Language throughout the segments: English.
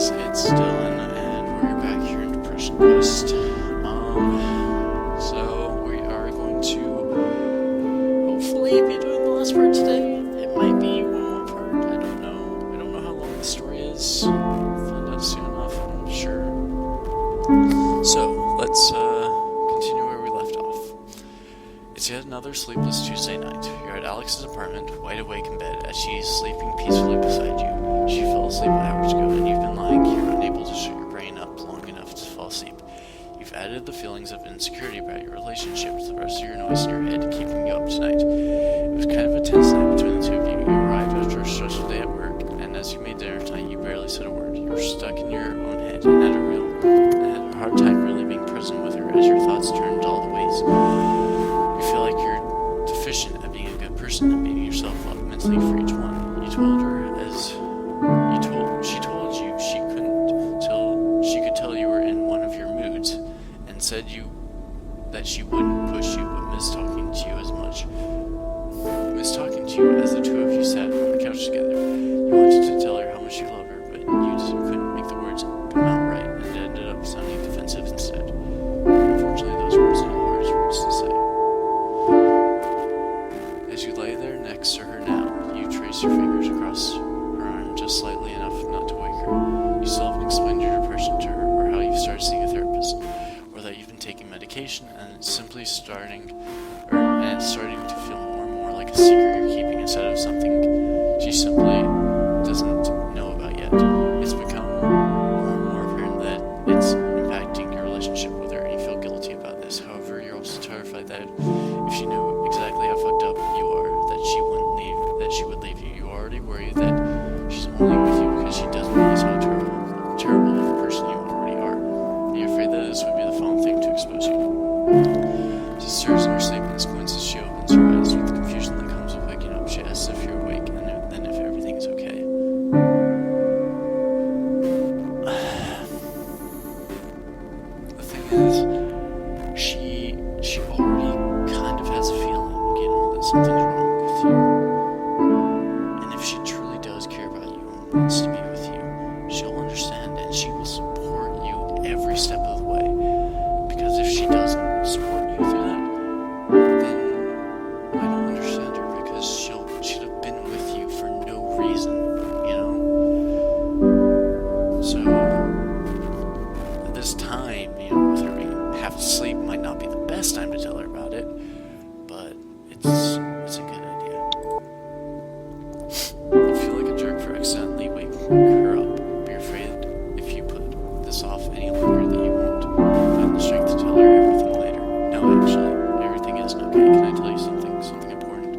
guys, it's Dylan, and we're back here in Depression Quest. So we are going to hopefully be doing the last part today. It might be one more part, I don't know. I don't know how long the story is. We'll find out soon enough, I'm sure. So, let's continue where we left off. It's yet another sleepless Tuesday night. You're at Alex's apartment, wide awake in bed, as she's sleeping peacefully beside you. She fell asleep hours ago, and you've been lying here unable to shut your brain up long enough to fall asleep. You've added the feelings of insecurity about your relationship to the rest of your noise in your head, keeping you up tonight. It was kind of a tense night between the two of you. You arrived after a stressful day at work, and as you made dinner tonight, you barely said a word. You were stuck in your own head, and had a hard time really being present with her as your thoughts turned all the ways. You feel like you're deficient at being a good person and beating yourself up mentally for each one. You told her she told you she could tell you were in one of your moods, and said that she wouldn't push you, but missed talking to you as the two of you sat on the couch together. You wanted to tell her how much you love her, but you just couldn't make the words come out right, and it ended up sounding defensive instead. Unfortunately, those words are the hardest words to say. As you lay there next to her now, you trace your fingers across her arm just slightly enough not to wake her. You still haven't explained your depression to her, or how you've started seeing a therapist, or that you've been taking medication, and it's simply starting to feel more and more like a secret you're keeping instead of something she simply doesn't know about yet. It's become more and more apparent that it's impacting your relationship with her, and you feel guilty about this. However, you're also terrified that if she knew exactly how fucked up you are, that she would leave you. You already worry that she's only with you because she doesn't realize how terrible of a person you already are. And you're afraid that this would be the final thing to expose you. She stirs in her sleep, and squints as she opens her eyes with the confusion that comes with waking up. She asks if you're awake, and then if everything is okay. The thing is, she already kind of has a feeling, that something's wrong with you. And if she truly does care about you and wants to be with you, she'll understand, and she will support you every step of the way. Because if she doesn't support you through that, then I don't understand her, because she'd have been with you for no reason, So, at this time, with her being half asleep, might not be the best time to tell her about it, but it's a good idea. You feel like a jerk for accidentally waking her up, but you're afraid if you put this off any longer that you won't find the strength to tell her everything later. No, actually, everything isn't okay. Can I tell you something important?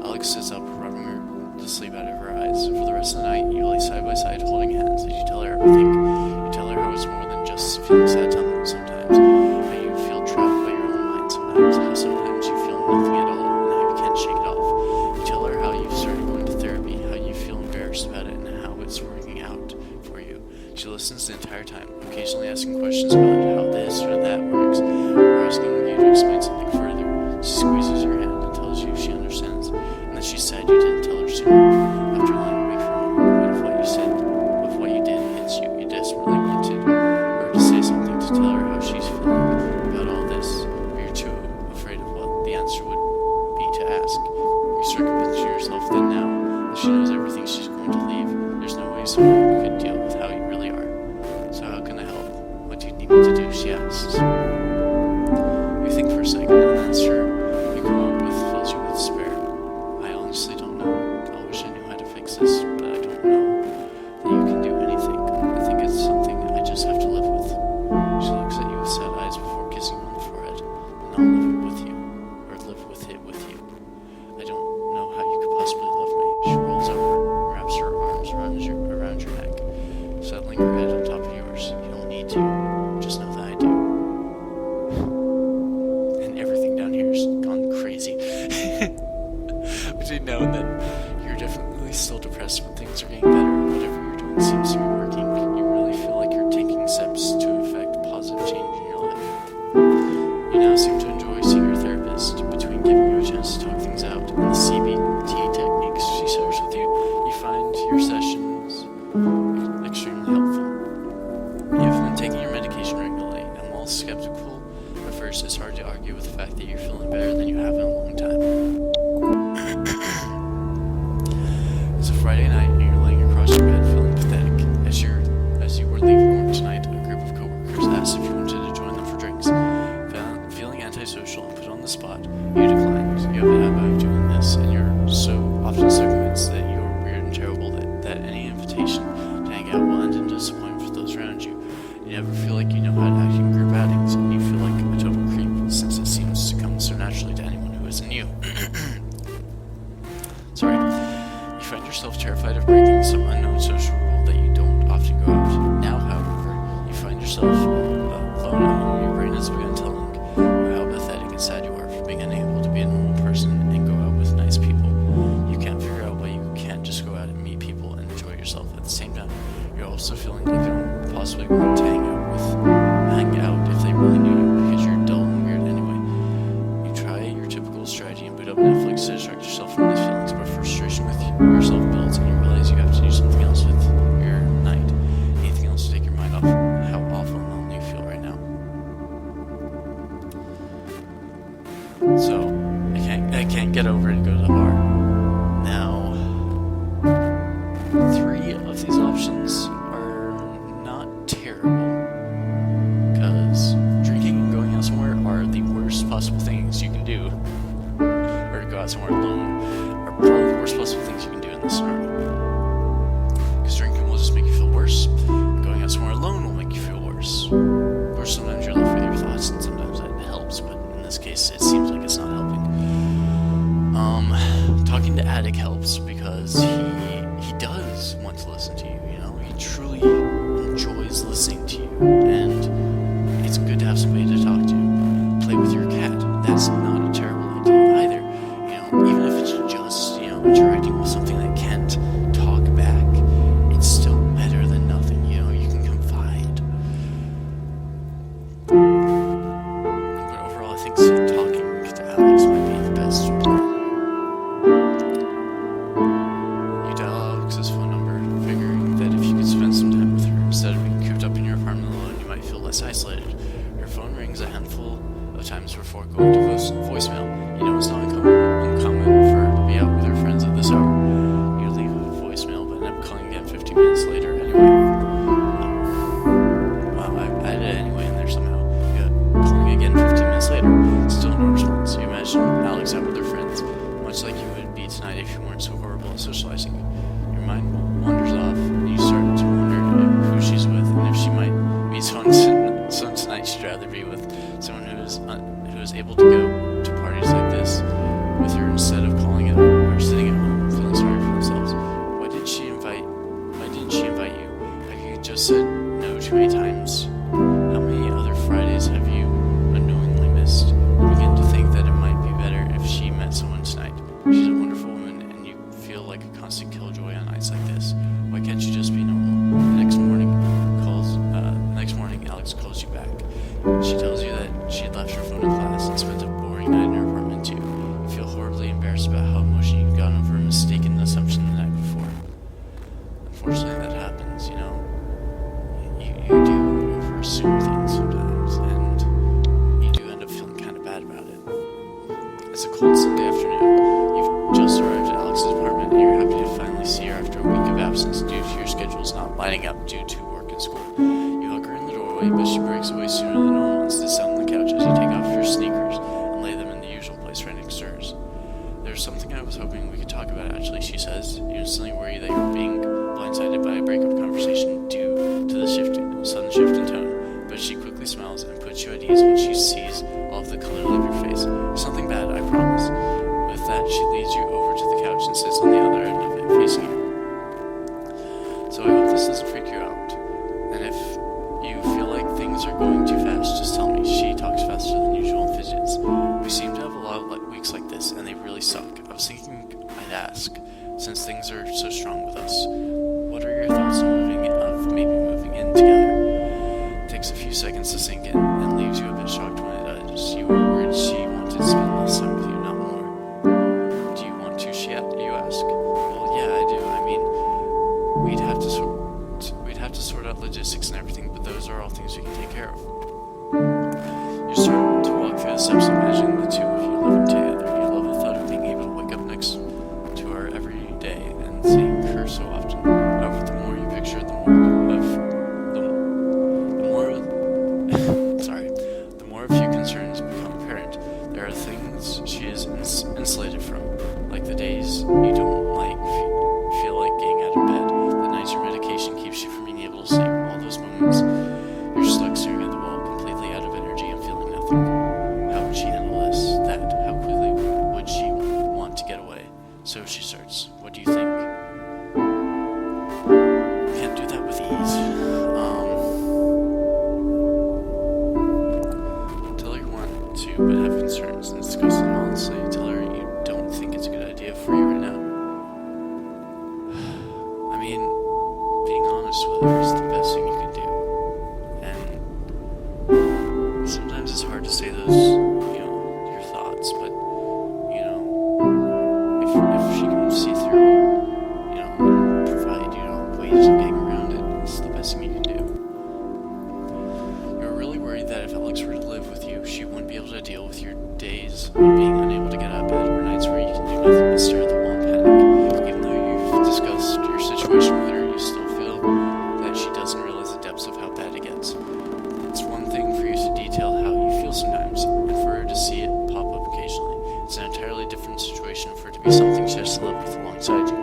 Alex sits up, rubbing the sleep out of her eyes. For the rest of the night, you lay side by side, holding hands as you tell her everything. You tell her how it's more than just feeling sad sometimes, how you feel trapped by your own mind sometimes, how sometimes you feel nothing at all, and how you can't shake it off. You tell her how you've started going to therapy, how you feel embarrassed about it, and how it's working out for you. She listens the entire time, occasionally asking questions about how this or that works, or asking you to explain something further. She squeezes your hand and tells you she understands, and that she's sad you didn't tell her sooner. After lying awake for a moment, of what you said, of what you did hits you, you desperately wanted her to say something to tell her how she's feeling about all this, but you're too afraid of what the answer would be to ask. You start convincing yourself that now that she knows everything, she's going to leave. There's no way someone could deal with how you really are. So how can I help? What do you need me to do? She asks. You think for a second, and the answer you come up with fills you with despair. I honestly don't know. I wish I knew how to fix this, but I don't know that you can do anything. I think it's something I just have to live with. She looks at you with sad eyes before kissing you on the forehead. And I'll live it with you, or live with it with you. I don't know how you could possibly love me. She rolls over, wraps her arms around your neck, settling her head on top of yours. You don't need to. Just know that I do. And everything down here has gone crazy. Between now and then, you're definitely still depressed, but things are getting better. Whatever you're doing seems to be working. You really feel like you're taking steps to effect positive change in your life. You now seem to enjoy seeing your therapist. Between giving you a chance to talk things out and the CBT techniques she shares with you, you find your sessions extremely helpful. you're feeling better than you have in a long time. It's a Friday night and you're laying across your bed feeling pathetic. As you were leaving work tonight, a group of coworkers asked if you wanted to join them for drinks. Feeling antisocial and put on the spot, you declined. You have a habit of doing this, and you're so often so convinced that you're weird and terrible that any invitation to hang out will end in disappointment for those around you. You never feel like you know how to act in group outings, and you feel like a total creep since it seems to come so naturally to anyone who isn't you. Sorry. You find yourself terrified of breaking some unknown social rule that you don't often go out. Now, however, you find yourself alone at home. Your brain has begun telling you how pathetic and sad you are for being unable to be a normal person and go out with nice people. You can't figure out why you can't just go out and meet people and enjoy yourself at the same time. You're also feeling like you don't possibly want to hang out if they really knew you because you're dull and weird anyway. You try your typical strategy and boot up Netflix to distract yourself from these feelings, but frustration with yourself builds and you realize you have to do something else with your night. Anything else to take your mind off how awful and lonely you feel right now. So, I can't get over it and go to the bar. Now, 3 of these options are not terrible, because drinking and going out somewhere are the worst possible things you can do, or to go out somewhere alone are probably the worst possible things you can do in this scenario, because drinking will just make you feel worse, and going out somewhere alone will make you feel worse. Of course, sometimes you're left with your thoughts, and sometimes that helps, but in this case, it seems like it's not helping. Talking to Attic helps, because he does want to listen to you, you know? He truly enjoys listening to you, and it's good to have somebody to talk to. Play with your cat. That's not a terrible idea either. You know, even if it's just, interacting with something that can't talk back, it's still better than nothing, you can confide. But overall, I think talking to Alex might be the best plan. You dial Alex's phone number, figuring that if you could spend some time with her instead of being cooped up in your apartment alone, you might feel less isolated. Your phone rings a handful of times before going to voicemail. You know it's not uncommon for her to be out with her friends at this hour. You leave a voicemail, but end up calling again 15 minutes later anyway. Wow, I added it anyway in there somehow. Yeah, calling again 15 minutes later. Still no response. You imagine Alex out with her friends, much like you would be tonight if you weren't so horrible at socializing. Your mind wanders off, and you start to wonder who she's with, and if she might be someone tonight she'd rather be with someone who is able to go to parties like this with her instead of calling it or sitting at home feeling sorry for themselves. Why didn't she invite you? Have you just said no too many times? How many other Fridays have you unknowingly missed? You begin to think that it might be better if she met someone tonight. She's a wonderful woman, and you feel like a constant killjoy on nights like this. Why can't you just be normal? The next morning, Alex calls you back. She tells you that she had left her phone in class and spent a boring night in her apartment too. You feel horribly embarrassed about how emotional you've gotten over a mistaken assumption the night before. Unfortunately, that happens, You do over-assume things sometimes, and you do end up feeling kind of bad about it. It's a cold Sunday afternoon. You've just arrived at Alex's apartment, and you're happy to finally see her after a week of absence due to your schedules not lining up due to work and school. You hug her in the doorway, but she breaks away sooner than normal and sits down on the couch as you take off your sneakers and lay them in the usual place right next to hers. There's something I was hoping we could talk about, actually, she says. You instantly worry that you're being blindsided by a breakup conversation due to the sudden shift in tone, but she quickly smiles and puts you at ease when she sees all of the color leave your face. It's nothing bad, I promise. With that, she leads you over to the couch and sits on the other end of it, facing you. So I hope this doesn't freak you out. And if you feel like things are going too fast, just tell me. She talks faster than usual and fidgets. We seem to have a lot of weeks like this, and they really suck. I was thinking I'd ask, since things are so strong with us, what are your thoughts on maybe moving in together? It takes a few seconds to sink in, and leaves you a bit shocked when it does. You were worried she wanted to spend less time with you, not more. Do you want to, you ask? Well, yeah, I do. I mean, we'd have to sort out logistics and everything, but those are all things we can take care of. You start to walk through the steps, imagining the two of you living together. You love the thought of being able to wake up next to her every day and seeing her so often. However, the more you picture it, the more of few concerns become apparent. There are things she is insulated from, like the days you don't feel like getting out of bed, the nights your medication keeps you from being able to sleep, all those moments you're stuck staring at the wall, completely out of energy and feeling nothing. How would she handle this? That? How quickly would she want to get away? So she starts. What do you think? Can't do that with ease. Tell her you want to, but have concerns and discuss them honestly. Tell her you don't think it's a good idea for you right now. I mean, being honest with her is the best thing you can do. And sometimes it's hard to say those, your thoughts, but, if she can see through, and provide, ways of getting around it, it's the best thing you can do. You're really worried that if Alex were to live with you, she wouldn't be able to deal with your days of being unable to get out of bed, or nights where you can do nothing but stare at the wall and panic. Even though you've discussed your situation with her, you still feel that she doesn't realize the depths of how bad it gets. It's one thing for you to detail how you feel sometimes, and for her to see it pop up occasionally. It's an entirely different situation for it to be something she has to live with alongside you.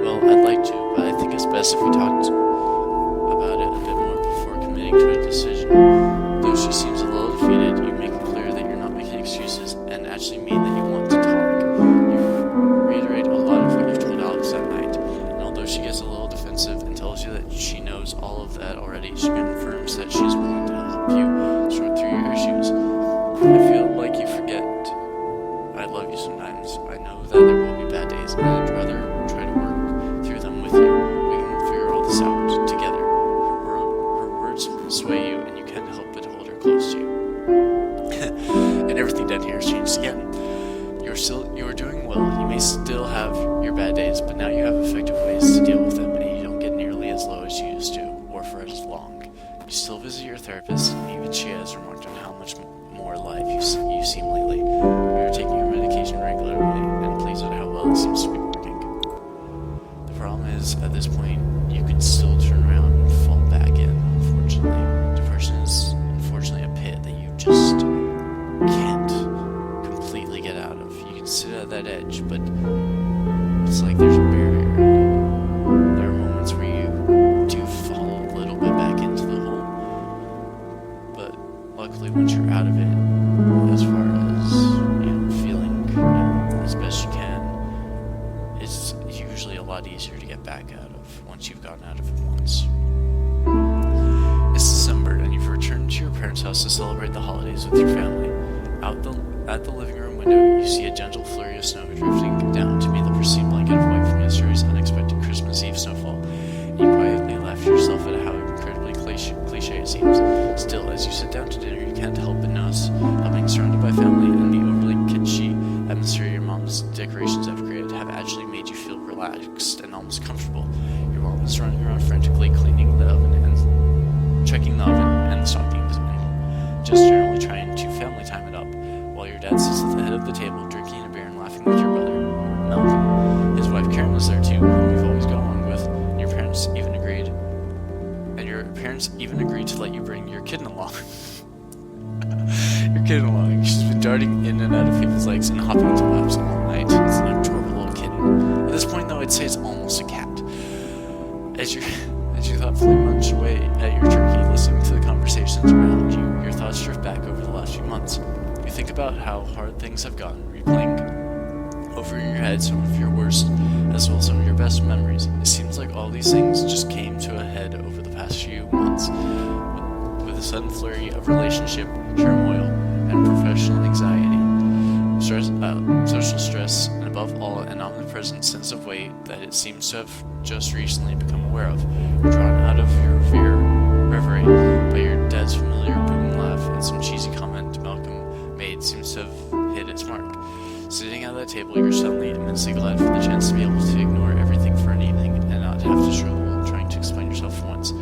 Well, I'd like to, but I think it's best if we talked about it a bit more before committing to a decision. Though she seems a little defeated, you make it clear that you're not making excuses and actually mean that you want to talk. You reiterate a lot of what you've told Alex that night, and although she gets a little defensive and tells you that she knows all of that already, she confirms that she's willing to help you sort through your issues. I feel like you forget I love you sometimes. I know that there will be bad days, and I'd rather try to work through them with you. We can figure all this out together. Her words sway you, and you can't help but hold her close to you. And everything down here has changed again. You're doing well. You may still have your bad days, but now you have effective ways to deal with them, and you don't get nearly as low as you used to, or for as long. You still visit your therapist, and even she has remarked on how much more alive you seem lately. You're taking your medication regularly, and pleased at how well it seems to be working. The problem is, at this point, you could still turn around and fall back in, unfortunately. Depression is unfortunately a pit that you just can't completely get out of. You can sit at that edge, but it's like there's a barrier. There are moments where you do fall a little bit back into the hole, but luckily once you're out of it, as far as feeling as best you can, it's usually a lot easier to get back out of once you've gotten out of it once. It's December, and you've returned to your parents' house to celebrate the holidays with your family. At the living room window, you see a gentle flurry of snow drifting down to meet the pristine blanket of white from yesterday's unexpected Christmas Eve snowfall. And you quietly laugh to yourself at how incredibly cliche it seems. Still, as you sit down to dinner, you can't help but notice how being surrounded by family and the overly kitschy atmosphere your mom's decorations have created have actually made you feel relaxed and almost comfortable. Your mom is running around frantically cleaning the oven and checking the oven and the stockings, and just generally trying to family time it up, while your dad sits at the head of the table drinking a beer and laughing with your brother, Melvin. His wife Karen was there too, whom you've always gone along with, and your parents even agreed to let you bring your kitten along. She's been darting in and out of people's legs and hopping into laps all night. It's an adorable little kitten. At this point, though, I'd say it's almost a cat. As you thoughtfully munch away at your turkey, listening to the conversations around you, your thoughts drift back over the last few months. You think about how hard things have gotten, replaying over in your head some of your worst as well as some of your best memories. It seems like all these things just came to a head over the past few months, with a sudden flurry of relationship turmoil and professional anxiety, social stress, and above all, an omnipresent sense of weight that it seems to have just recently become aware of. You're drawn out of your reverie by your dad's familiar booming laugh, and some cheesy comment Malcolm made seems to have hit its mark. Sitting at that table, you're suddenly immensely glad for the chance to be able to ignore everything for an evening and not have to struggle trying to explain yourself for once.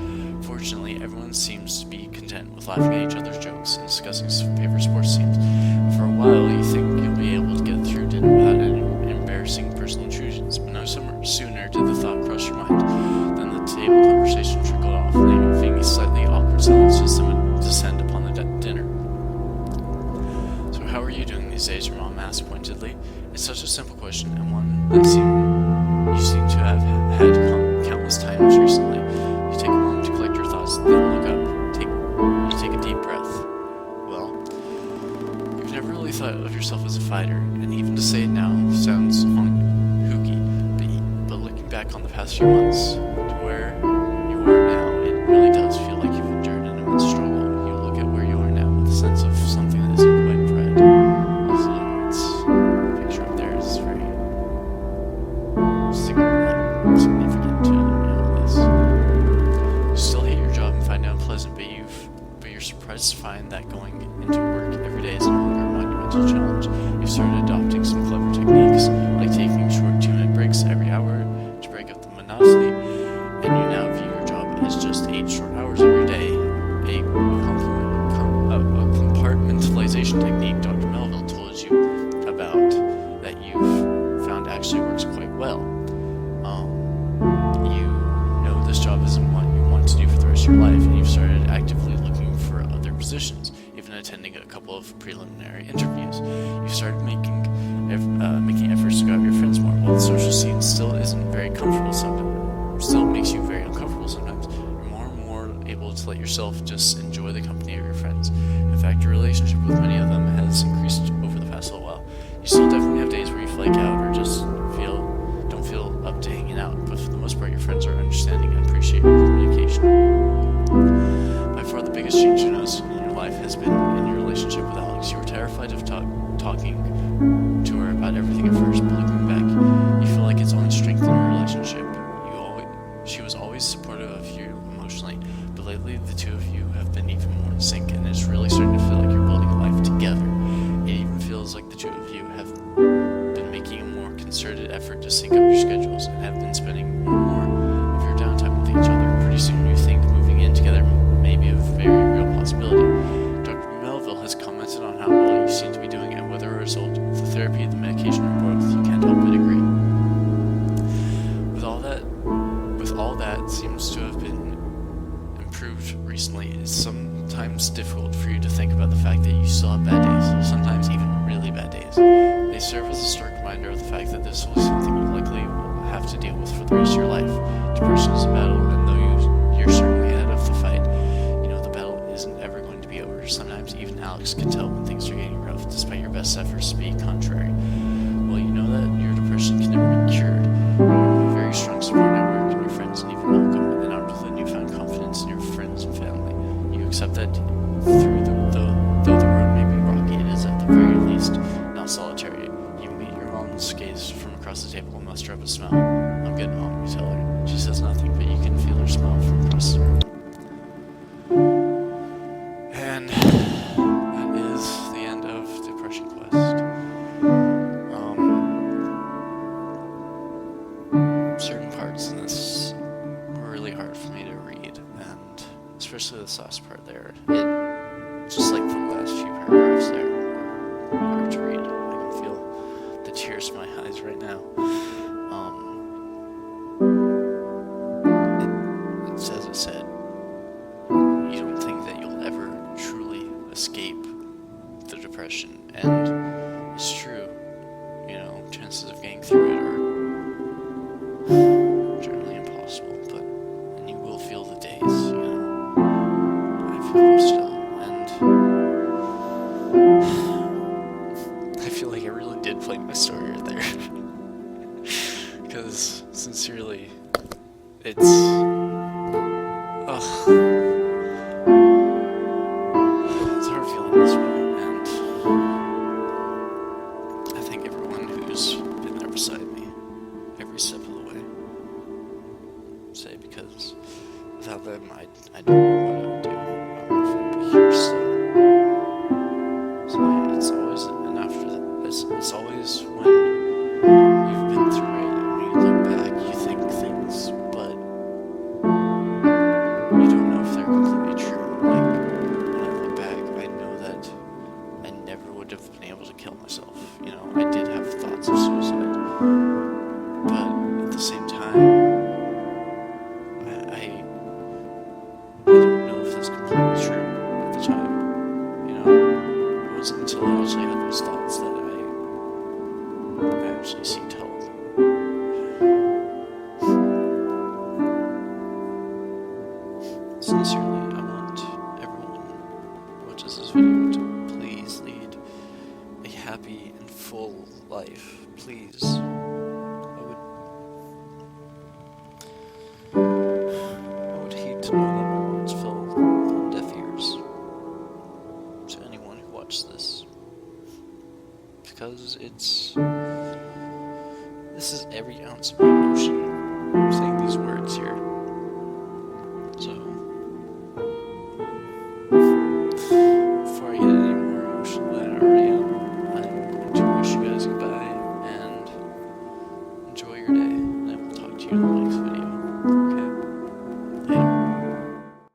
Fortunately, everyone seems to be content with laughing at each other's jokes and discussing favorite sports teams. such a simple question, and one that you seem to have had countless times recently. You take a moment to collect your thoughts, then look up. You take a deep breath. Well, you've never really thought of yourself as a fighter, and even to say it now sounds hooky. But looking back on the past few months to where you are now, it really does feel like you've endured an immense struggle. You look at where you are now with a sense of something that isn't quite pride. Also, the picture up there is very significant to this. You still hate your job and find it unpleasant, but you're surprised to find that going into work every day is no longer a monumental challenge. You've started adopting some clever techniques, like taking short 2-minute breaks every hour to break up the monotony, and you now view your job as just 8 short hours every day, a compartmentalization technique Dr. Melville told you about that you've found actually works quite well. You know this job isn't what you want to do for the rest of your life, and you've started actively looking for other positions, even attending a couple of preliminary interviews. You've started making efforts to go out with your friends more. While the social scene still isn't very comfortable sometimes, still makes you very uncomfortable sometimes, you're more and more able to let yourself just enjoy the company of your friends. In fact, your relationship with many of them has increased over the past little while. You still definitely have days where you flake out or just don't feel up to hanging out, but for the most part, your friends are understanding and appreciate your communication. By far, the biggest change you notice in your life has been in your relationship with Alex. You were terrified of talking to her about everything at first, but looking back, you feel like it's only strengthened your relationship. She was always supportive of you emotionally, but lately the two of you have been even more in sync, and it's really starting to feel like you're building a life together. It even feels like the two of you have been making a more concerted effort to sync up your schedules and have been spending more of your downtime with each other. Pretty soon you think moving in together may be a very real possibility. Dr. Melville has commented on how well you seem to be doing, and whether a result of the therapy, the medication, or both, you can't help but agree. With all that seems to have been improved recently, it's sometimes difficult for you to think about the fact that you still have bad days, sometimes even really bad days. They serve as a stark reminder of the fact that this will be something you likely will have to deal with for the rest of your life. Depression is a battle, and though you're certainly ahead of the fight, you know the battle isn't ever going to be over. Sometimes even Alex can tell when things are getting rough, despite your best efforts to be contrary. Well, you know that your depression can never be cured. You have a very strong support network, and your friends and even Malcolm, and armed with a newfound confidence in your friends and family. You accept that though the road may be rocky, it is at the very least not solitary. You meet your mom's gaze from across the table and muster up a smile. "I'm good, Mom," you tell her. She says nothing, but you can feel her smile from across the room. And that is the end of Depression Quest. Certain parts in this were really hard for me to read, and especially this last part there. Just like the last few paragraphs there were hard to read. I can feel the tears in my eyes right now. It's as I said, you don't think that you'll ever truly escape the depression, and it's true. You know, chances of getting through it are generally impossible, and you will feel the days, you know. I feel them still, and I feel like I really did play my story right there. Because, sincerely, it's hard feeling this way, and I thank everyone who's been there beside me every step of the way. Say, because without them, I don't know what I would do. I don't know if I'd be here still. So it's always, and after that, it's always when you've been through it, and when you look back, you think things, but you don't know if they're completely true. Like, when I look back, I know that I never would have been able to kill myself. You know, I did have thoughts of suicide, but at the same time, I don't know if that's completely true at the time. You know, it wasn't until I actually had those thoughts that I actually seeked help. Sincerely, I want everyone who watches this video to please lead a happy and full life. Please. I would hate to know that my words fell on deaf ears to anyone who watched this. Because this is every ounce of my emotion saying these words here. So, before I get any more emotional than I already am, I'm going to wish you guys goodbye and enjoy your day, and I will talk to you later.